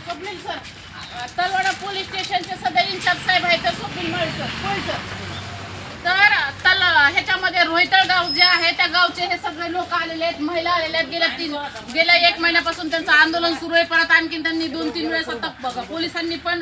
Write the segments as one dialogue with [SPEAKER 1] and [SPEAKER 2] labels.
[SPEAKER 1] Swapnil sir, Talwara police स्टेशनचे सध्या in charge साहेब आहेत स्वप्नील सर. तर ह्याच्यामध्ये रोहितळ गाव जे आहे त्या गावचे हे सगळे लोक आलेले आहेत, महिला आलेल्या आहेत. गेल्या 1 महिन्यापासून त्यांचं आंदोलन सुरू आहे. परत आणखी त्यांनी 2-3 वेळेस आता पोलिसांनी पण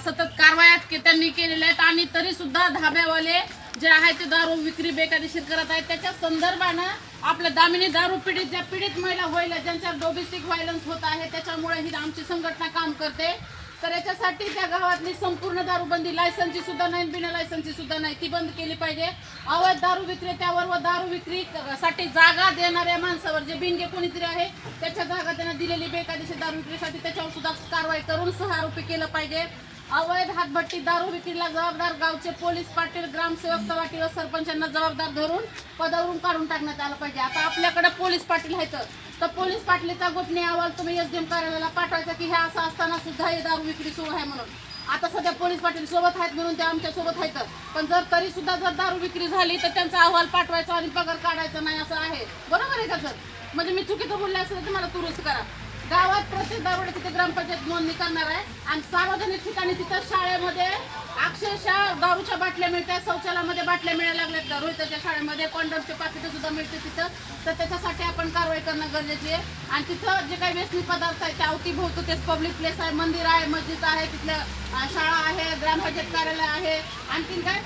[SPEAKER 1] सतत कारवाया त्यांनी केलेल्या आहेत आणि तरी सुद्धा धाब्यावाले जे आहेत ते दारू विक्री बेकायदेशीर करत आहेत. त्याच्या संदर्भानं आपल्या दामिनी दारू पीडित ज्या पीडित महिला होईल ज्यांच्या डोमेस्टिक व्हायलन्स होत आहे त्याच्यामुळे ही आमची संघटना काम करते. तर याच्यासाठी त्या गावातली संपूर्ण दारूबंदी, लायसनची सुद्धा नाही, बिना लायसनची सुद्धा नाही, ती बंद केली पाहिजे. अवैध दारू विक्रेत्यावर व दारू विक्रीसाठी जागा देणाऱ्या माणसावर जे बिनगे कोणीतरी आहे त्याच्या जागा त्यांना दिलेली बेकायदेशीर दारू विक्रीसाठी त्याच्यावर सुद्धा कारवाई करून 6 आरोपी केलं पाहिजे. अवैध हातभट्टी दारू विक्रीला जबाबदार गावचे पोलीस पाटील, ग्रामसेवक, तलाठी व सरपंचांना जबाबदार धरून पदावरून काढून टाकण्यात आलं पाहिजे. आता आपल्याकडे पोलीस पाटील आहेत तर पोलीस पाटलीचा गोपनीय अहवाल तुम्ही एसडीएम कार्यालयाला पाठवायचा की हे असं असताना सुद्धा हे दारू विक्री सुरू आहे म्हणून. आता सध्या पोलीस पाटील सोबत आहेत म्हणून ते आमच्या सोबत आहेत, पण जर तरी सुद्धा जर दारू विक्री झाली तर त्यांचा अहवाल पाठवायचा आणि पगार काढायचा नाही असं आहे. बरोबर आहे का सर? म्हणजे मी चुकीचं बोलले असेल तर मला दुरुस्त करा. गावात प्रत्येक दारुड्या तिथे ग्रामपंचायत नोंदणी करणार आहे आणि सार्वजनिक ठिकाणी तिथं शाळेमध्ये अक्षरशः दारूच्या बाटल्या मिळतात, शौचालयामध्ये बाटल्या मिळायला लागल्यात, रोहितच्या शाळेमध्ये कॉन्डमचे पाकिटं सुद्धा मिळते तिथं. तर त्याच्यासाठी आपण कारवाई करणं गरजेची आहे. आणि तिथं जे काही व्यसनी पदार्थ आहेत त्या अवतीभोवती तेच पब्लिक प्लेस आहे, मंदिर आहे, मस्जिद आहे, तिथल्या शाळा आहे, ग्रामपंचायत कार्यालय आहे, आणखीन काय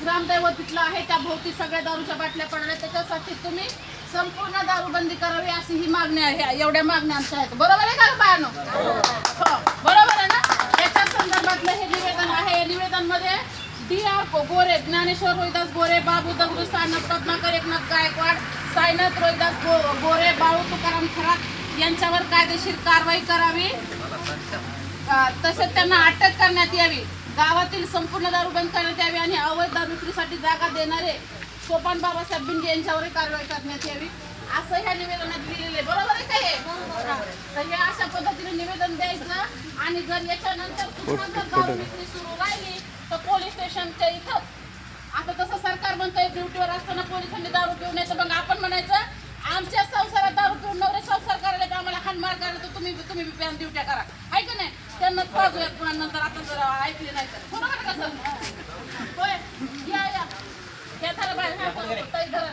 [SPEAKER 1] ग्रामदैवत तिथलं आहे, त्या भोवती सगळ्या दारूच्या बाटल्या पडल्या. त्याच्यासाठी तुम्ही संपूर्ण दारूबंदी करावी अशी ही मागणी आहे. एवढ्या मागण्या आमच्या आहेत. बरोबर आहे का बायानो? हो, बरोबर आहे ना? याच्या संदर्भातलं हे निवेदन आहे. या निवेदनमध्ये DR गोरे, ज्ञानेश्वर रोहिदास गोरे, बाबू दगडू सानप, पद्माकर एकनाथ गायकवाड, साईनाथ रोहिदास गोरे, बाळू तुकाराम खरात यांच्यावर कायदेशीर कारवाई करावी, तसेच त्यांना अटक करण्यात यावी, गावातील संपूर्ण दारू बंद करण्यात यावी आणि अवैध दारू विक्रीसाठी जागा देणारे सोपान बाबासाहेब बिंगे यांच्यावरही कारवाई करण्यात यावी असं ह्या निवेदनात दिलेलं आहे. बरोबर आहे का हे? तर हे अशा पद्धतीने निवेदन द्यायचं आणि जर याच्यानंतर पुन्हा जर दारू विक्री सुरू राहिली तर पोलीस स्टेशनच्या इथं आता तसं सरकार म्हणतंय ड्युटीवर असताना पोलिसांनी दारू पिऊन यायचं, मग आपण म्हणायचं आमच्या संसारात दारू पिऊन नवरे संसार करायला तर आम्हाला हाणमार करायला तर तुम्ही बिप्यान ड्युट्या करा, आहे का नाही? त्यांना पाजूयात नंतर आता जर ऐकले नाही तर. बरोबर का सर? होय, या हे धरा बाहेर, धरा.